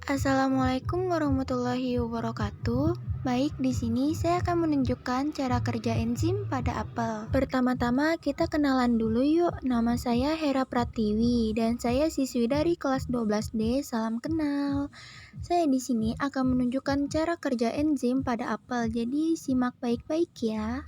Assalamualaikum warahmatullahi wabarakatuh. Baik, di sini saya akan menunjukkan cara kerja enzim pada apel. Pertama-tama kita kenalan dulu yuk. Nama saya Hera Pratiwi dan saya siswi dari kelas 12D. Salam kenal. Saya di sini akan menunjukkan cara kerja enzim pada apel. Jadi simak baik-baik ya.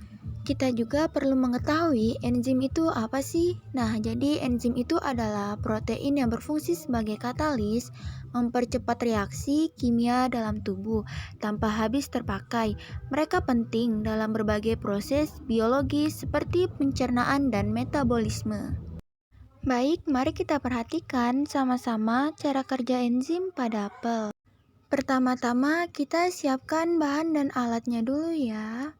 Kita juga perlu mengetahui enzim itu apa sih? Nah, jadi enzim itu adalah protein yang berfungsi sebagai katalis, mempercepat reaksi kimia dalam tubuh tanpa habis terpakai. Mereka penting dalam berbagai proses biologis seperti pencernaan dan metabolisme. Baik, mari kita perhatikan sama-sama cara kerja enzim pada apel. Pertama-tama kita siapkan bahan dan alatnya dulu ya.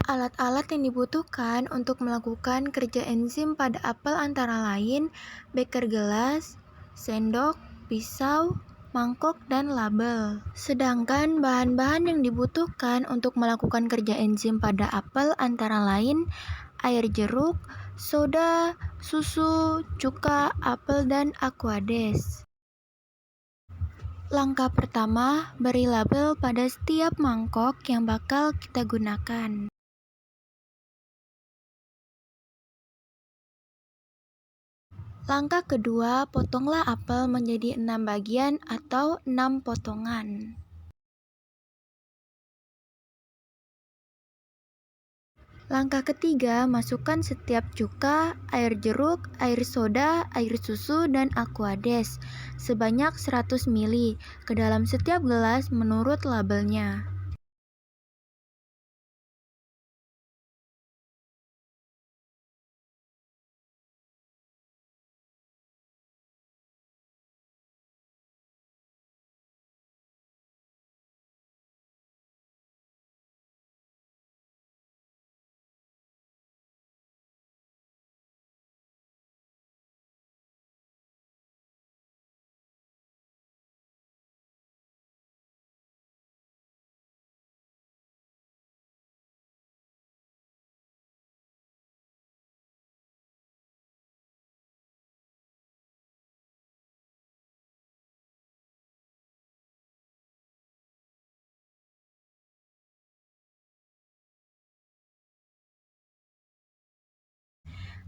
Alat-alat yang dibutuhkan untuk melakukan kerja enzim pada apel antara lain beker gelas, sendok, pisau, mangkok, dan label. Sedangkan bahan-bahan yang dibutuhkan untuk melakukan kerja enzim pada apel antara lain air jeruk, soda, susu, cuka, apel, dan aquades. Langkah pertama, beri label pada setiap mangkok yang bakal kita gunakan. Langkah kedua, potonglah apel menjadi 6 bagian atau 6 potongan. Langkah ketiga, masukkan setiap cuka, air jeruk, air soda, air susu, dan aquades sebanyak 100 ml ke dalam setiap gelas menurut labelnya.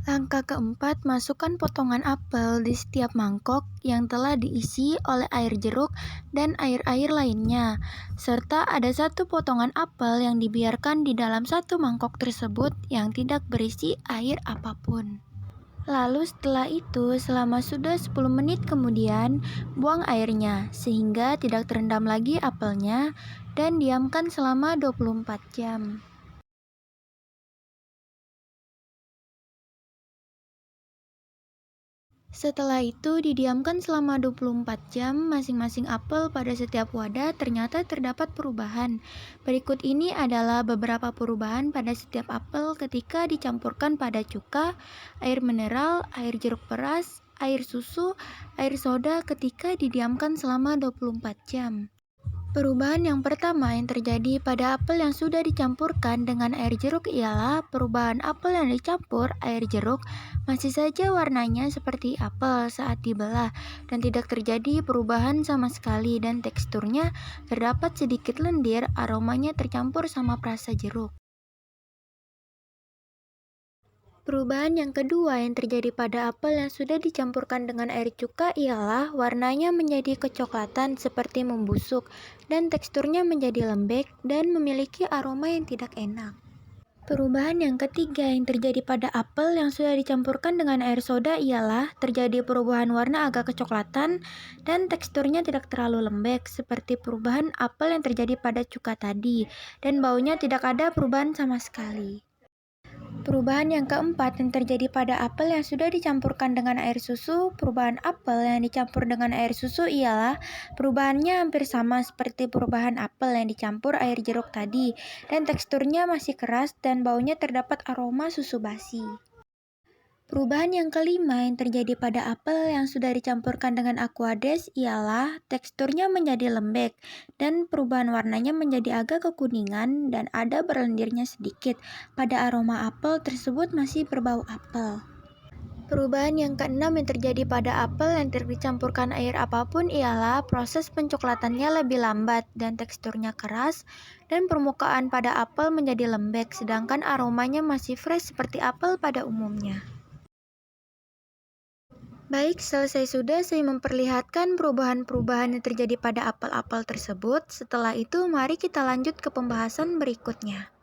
Langkah keempat, masukkan potongan apel di setiap mangkok yang telah diisi oleh air jeruk dan air-air lainnya, serta ada satu potongan apel yang dibiarkan di dalam satu mangkok tersebut yang tidak berisi air apapun. Lalu setelah itu, selama sudah 10 menit kemudian, buang airnya sehingga tidak terendam lagi apelnya dan diamkan selama 24 jam. Setelah itu didiamkan selama 24 jam masing-masing apel pada setiap wadah ternyata terdapat perubahan. Berikut ini adalah beberapa perubahan pada setiap apel ketika dicampurkan pada cuka, air mineral, air jeruk peras, air susu, air soda ketika didiamkan selama 24 jam. Perubahan yang pertama yang terjadi pada apel yang sudah dicampurkan dengan air jeruk ialah perubahan apel yang dicampur air jeruk masih saja warnanya seperti apel saat dibelah dan tidak terjadi perubahan sama sekali dan teksturnya terdapat sedikit lendir, aromanya tercampur sama perasa jeruk. Perubahan yang kedua yang terjadi pada apel yang sudah dicampurkan dengan air cuka ialah warnanya menjadi kecoklatan seperti membusuk dan teksturnya menjadi lembek dan memiliki aroma yang tidak enak. Perubahan yang ketiga yang terjadi pada apel yang sudah dicampurkan dengan air soda ialah terjadi perubahan warna agak kecoklatan dan teksturnya tidak terlalu lembek seperti perubahan apel yang terjadi pada cuka tadi dan baunya tidak ada perubahan sama sekali. Perubahan yang keempat yang terjadi pada apel yang sudah dicampurkan dengan air susu, perubahan apel yang dicampur dengan air susu ialah perubahannya hampir sama seperti perubahan apel yang dicampur air jeruk tadi, dan teksturnya masih keras dan baunya terdapat aroma susu basi. Perubahan yang kelima yang terjadi pada apel yang sudah dicampurkan dengan aquades ialah teksturnya menjadi lembek dan perubahan warnanya menjadi agak kekuningan dan ada berlendirnya sedikit. Pada aroma apel tersebut masih berbau apel. Perubahan yang keenam yang terjadi pada apel yang dicampurkan air apapun ialah proses pencoklatannya lebih lambat dan teksturnya keras, dan permukaan pada apel menjadi lembek, sedangkan aromanya masih fresh seperti apel pada umumnya. Baik, selesai sudah saya memperlihatkan perubahan-perubahan yang terjadi pada apel-apel tersebut. Setelah itu, mari kita lanjut ke pembahasan berikutnya.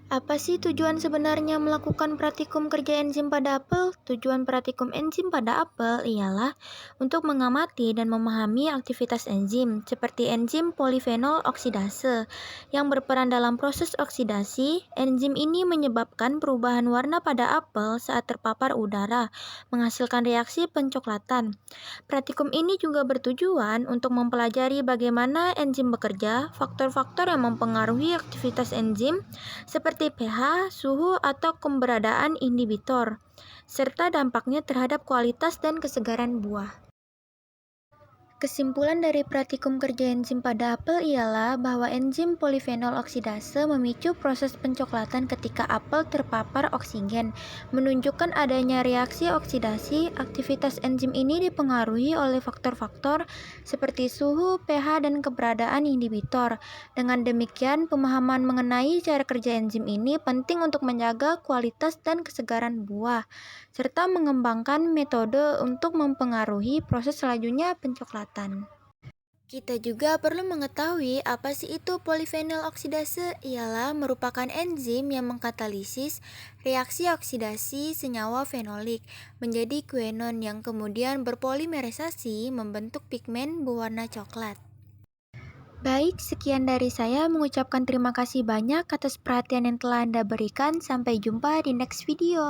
Apa sih tujuan sebenarnya melakukan praktikum kerja enzim pada apel? Tujuan praktikum enzim pada apel ialah untuk mengamati dan memahami aktivitas enzim, seperti enzim polifenol oksidase, yang berperan dalam proses oksidasi. Enzim ini menyebabkan perubahan warna pada apel saat terpapar udara, menghasilkan reaksi pencoklatan. Praktikum ini juga bertujuan untuk mempelajari bagaimana enzim bekerja, faktor-faktor yang mempengaruhi aktivitas enzim, seperti pH, suhu, atau keberadaan inhibitor, serta dampaknya terhadap kualitas dan kesegaran buah. Kesimpulan dari praktikum kerja enzim pada apel ialah bahwa enzim polifenol oksidase memicu proses pencoklatan ketika apel terpapar oksigen, menunjukkan adanya reaksi oksidasi. Aktivitas enzim ini dipengaruhi oleh faktor-faktor seperti suhu, pH, dan keberadaan inhibitor. Dengan demikian, pemahaman mengenai cara kerja enzim ini penting untuk menjaga kualitas dan kesegaran buah, serta mengembangkan metode untuk mempengaruhi proses selanjutnya pencoklatan. Kita juga perlu mengetahui apa sih itu polifenol oksidase. Ialah merupakan enzim yang mengkatalisis reaksi oksidasi senyawa fenolik menjadi kuenon yang kemudian berpolimerisasi membentuk pigmen berwarna coklat. Baik, sekian dari saya, mengucapkan terima kasih banyak atas perhatian yang telah Anda berikan. Sampai jumpa di next video.